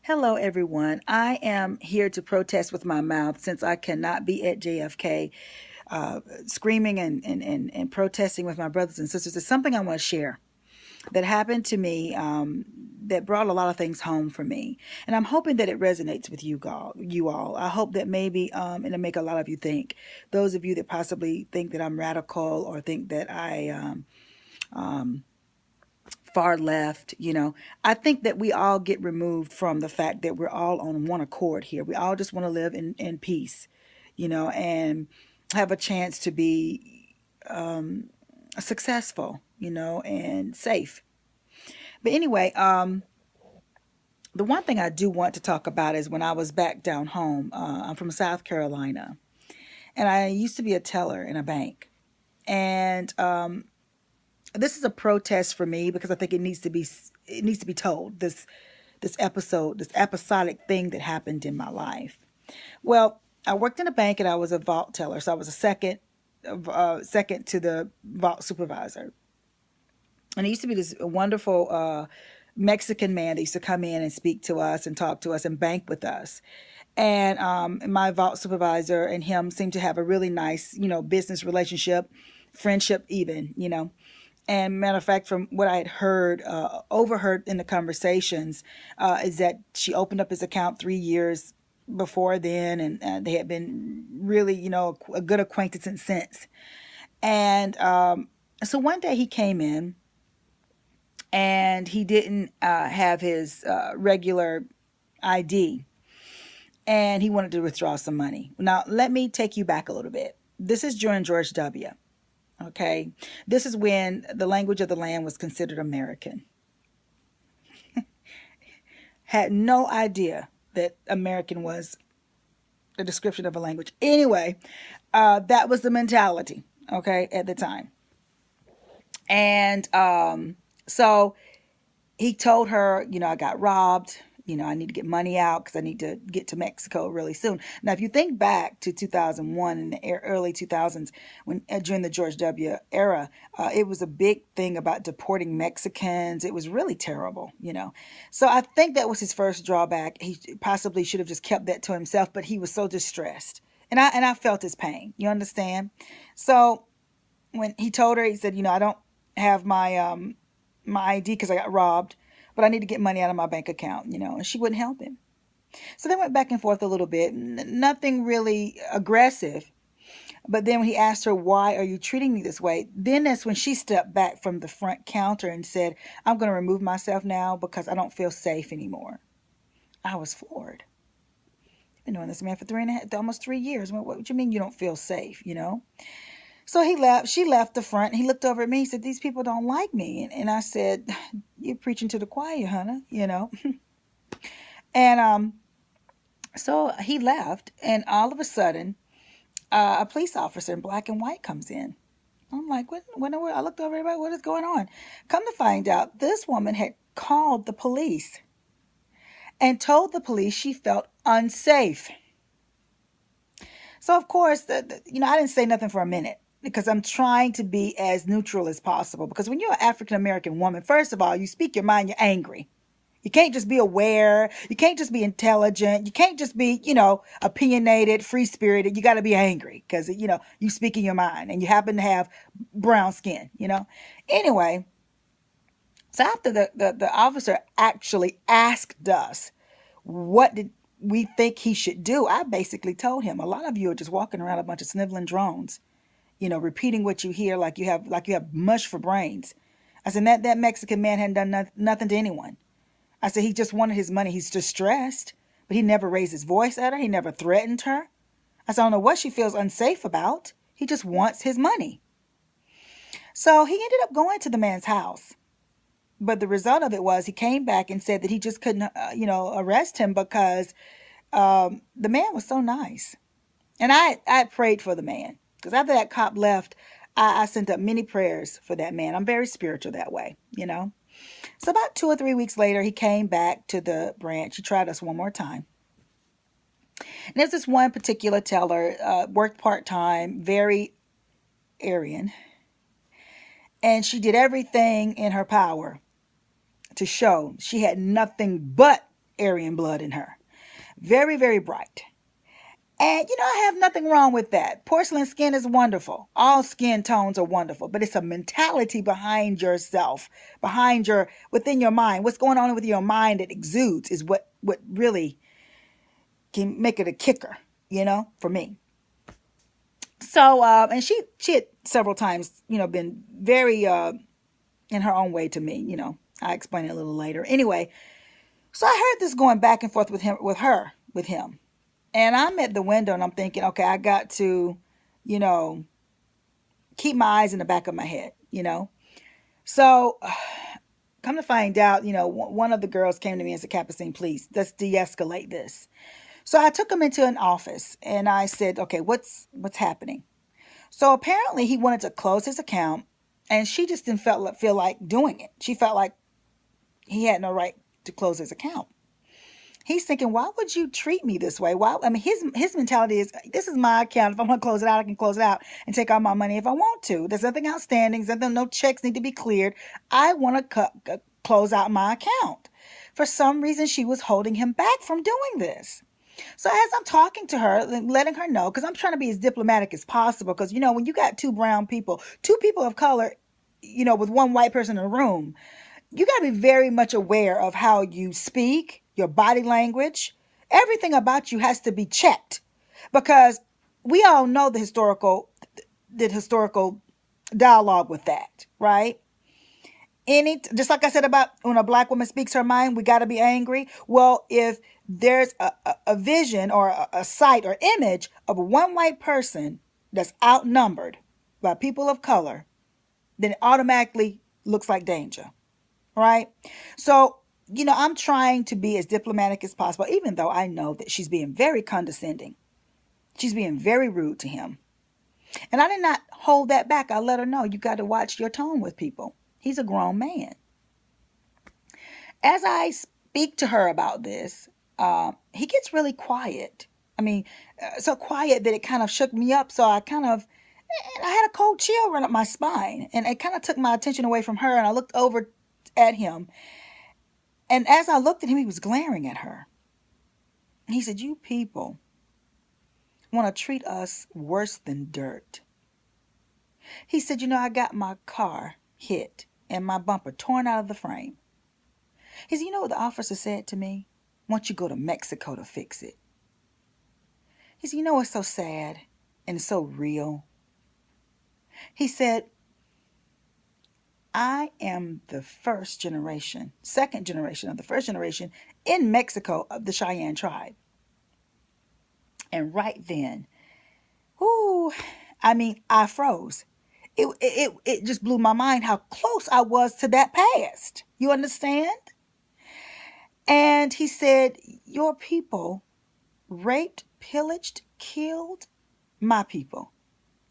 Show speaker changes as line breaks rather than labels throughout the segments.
Hello, everyone. I am here to protest with my mouth since I cannot be at JFK screaming and protesting with my brothers and sisters. It's something I want to share that happened to me that brought a lot of things home for me. And I'm hoping that it resonates with you all. I hope that maybe it'll make a lot of you think. Those of you that possibly think that I'm radical or think that I far left, I think that we all get removed from the fact that we're all on one accord here. We all just want to live in peace, and have a chance to be successful, and safe. But anyway, the one thing I do want to talk about is when I was back down home. I'm from South Carolina, and I used to be a teller in a bank. And this is a protest for me because I think it needs to be told. This episode, this episodic thing that happened in my life. Well, I worked in a bank and I was a vault teller, so I was a second to the vault supervisor. And it used to be this wonderful Mexican man that used to come in and speak to us and talk to us and bank with us. And my vault supervisor and him seemed to have a really nice, business relationship, friendship even. And matter of fact, from what I had heard, overheard in the conversations, is that she opened up his account 3 years before then, and they had been really, a good acquaintance since. And so one day he came in, and he didn't have his regular ID, and he wanted to withdraw some money. Now, let me take you back a little bit. This is during George W. Okay, this is when the language of the land was considered American. Had no idea that American was a description of a language. Anyway, that was the mentality, okay, at the time. And so he told her, I got robbed. I need to get money out because I need to get to Mexico really soon. Now, if you think back to 2001 and the early 2000s, when during the George W. era, it was a big thing about deporting Mexicans. It was really terrible. So I think that was his first drawback. He possibly should have just kept that to himself, but he was so distressed, and I felt his pain. You understand? So when he told her, he said, I don't have my ID because I got robbed, but I need to get money out of my bank account, and she wouldn't help him. So they went back and forth a little bit, nothing really aggressive. But then when he asked her, why are you treating me this way? Then that's when she stepped back from the front counter and said, I'm going to remove myself now because I don't feel safe anymore. I was floored. I've been knowing this man for almost 3 years. What do you mean you don't feel safe? So he left. She left the front. He looked over at me. He said, these people don't like me. And I said, you're preaching to the choir, honey. And so he left. And all of a sudden, a police officer in black and white comes in. I'm like, what? I looked over everybody. What is going on? Come to find out, this woman had called the police and told the police she felt unsafe. So, of course, I didn't say nothing for a minute, because I'm trying to be as neutral as possible. Because when you're an African-American woman, first of all, you speak your mind, you're angry. You can't just be aware. You can't just be intelligent. You can't just be, opinionated, free-spirited. You got to be angry because, you speak in your mind and you happen to have brown skin. Anyway, so after the officer actually asked us, what did we think he should do? I basically told him, a lot of you are just walking around a bunch of sniveling drones, repeating what you hear like you have mush for brains. I said, that Mexican man hadn't done nothing to anyone. I said, he just wanted his money. He's distressed, but he never raised his voice at her. He never threatened her. I said, I don't know what she feels unsafe about. He just wants his money. So he ended up going to the man's house. But the result of it was he came back and said that he just couldn't, arrest him because the man was so nice. And I prayed for the man. Because after that cop left, I sent up many prayers for that man. I'm very spiritual that way. So about 2 or 3 weeks later, he came back to the branch. He tried us one more time. And there's this one particular teller, worked part-time, very Aryan. And she did everything in her power to show she had nothing but Aryan blood in her. Very, very bright. And, I have nothing wrong with that. Porcelain skin is wonderful. All skin tones are wonderful, but it's a mentality behind yourself, within your mind. What's going on with your mind that exudes is what really can make it a kicker, for me. So, and she had several times, been very, in her own way to me, I'll explain it a little later. Anyway, so I heard this going back and forth with him. And I'm at the window and I'm thinking, okay, I got to, keep my eyes in the back of my head, So come to find out, one of the girls came to me and said, Capucine, please, let's de-escalate this. So I took him into an office and I said, okay, what's happening? So apparently he wanted to close his account and she just didn't feel like doing it. She felt like he had no right to close his account. He's thinking, why would you treat me this way? Why? I mean, his mentality is, this is my account. If I want to close it out, I can close it out and take all my money if I want to. There's nothing outstanding. No checks need to be cleared. I want to close out my account. For some reason, she was holding him back from doing this. So as I'm talking to her, letting her know, because I'm trying to be as diplomatic as possible, because, when you got two brown people, two people of color, with one white person in a room, you got to be very much aware of how you speak, your body language. Everything about you has to be checked, because we all know the historical dialogue with that, right? Just like I said about when a black woman speaks her mind, we got to be angry. Well, if there's a vision or a sight or image of one white person that's outnumbered by people of color, then it automatically looks like danger. Right? So, I'm trying to be as diplomatic as possible, even though I know that she's being very condescending. She's being very rude to him. And I did not hold that back. I let her know, you got to watch your tone with people. He's a grown man. As I speak to her about this, he gets really quiet. I mean, so quiet that it kind of shook me up. So I had a cold chill run up my spine. And it kind of took my attention away from her. And I looked over at him. And as I looked at him, he was glaring at her. He said, you people want to treat us worse than dirt. He said, I got my car hit and my bumper torn out of the frame. He said, you know what the officer said to me? Why don't you go to Mexico to fix it? He said, what's so sad and so real? He said, I am the second generation of the first generation in Mexico of the Cheyenne tribe. And right then, I froze. It just blew my mind how close I was to that past. You understand? And he said, your people raped, pillaged, killed my people.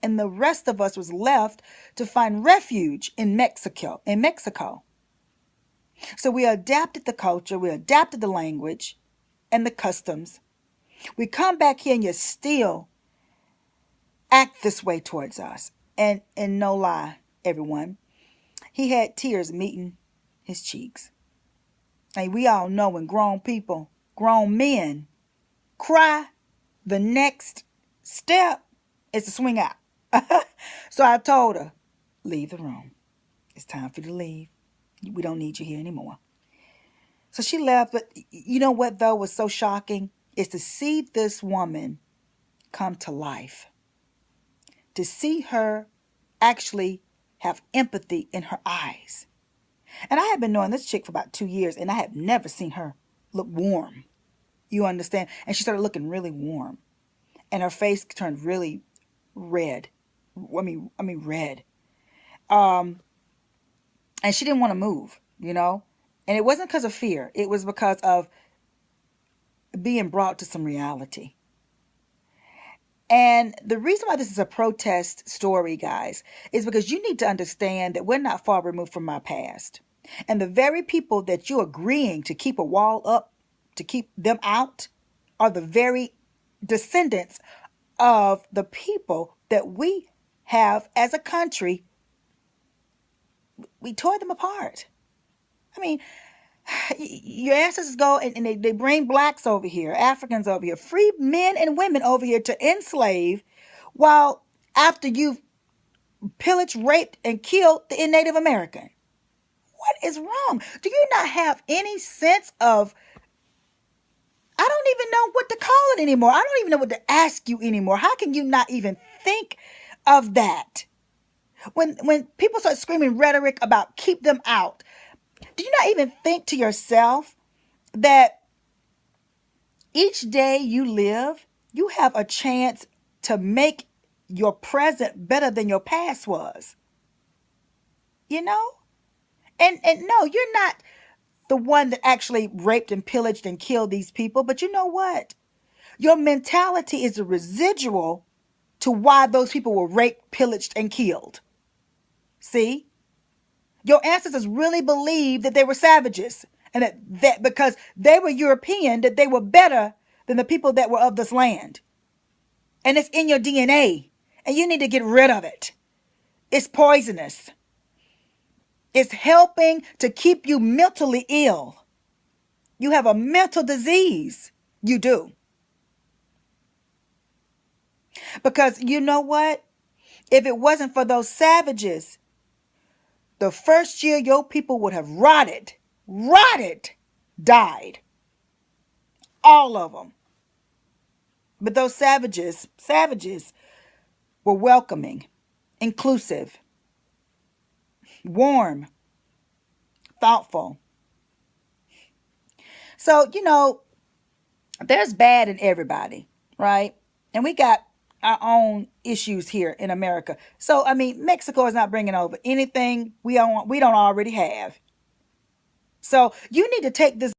And the rest of us was left to find refuge in Mexico. So we adapted the culture, we adapted the language and the customs. We come back here and you still act this way towards us. And no lie, everyone, he had tears meeting his cheeks. And we all know when grown men cry, the next step is to swing out. So I told her, leave the room. It's time for you to leave. We don't need you here anymore. So she left. But you know what, though, was so shocking? Is to see this woman come to life. To see her actually have empathy in her eyes. And I had been knowing this chick for about 2 years, and I have never seen her look warm. You understand? And she started looking really warm. And her face turned really red. Red. And she didn't want to move, And it wasn't because of fear. It was because of being brought to some reality. And the reason why this is a protest story, guys, is because you need to understand that we're not far removed from our past. And the very people that you're agreeing to keep a wall up, to keep them out, are the very descendants of the people that we have as a country. We tore them apart. I mean, Your ancestors go and they bring blacks over here, Africans over here, free men and women over here to enslave, while after you've pillaged, raped, and killed the Native American. What is wrong? Do you not have any sense of, I don't even know what to call it anymore. I don't even know what to ask you anymore. How can you not even think of that? When people start screaming rhetoric about keep them out, do you not even think to yourself that each day you live, you have a chance to make your present better than your past was? You know? And no, you're not the one that actually raped and pillaged and killed these people. But you know what? Your mentality is a residual to why those people were raped, pillaged, and killed. See? Your ancestors really believed that they were savages, and that because they were European, that they were better than the people that were of this land. And it's in your DNA, and you need to get rid of it. It's poisonous. It's helping to keep you mentally ill. You have a mental disease. You do. Because you know what? If it wasn't for those savages, the first year your people would have rotted, died. All of them. But those savages were welcoming, inclusive, warm, thoughtful. So, there's bad in everybody, right? And we got our own issues here in America. So, Mexico is not bringing over anything we don't already have. So, you need to take this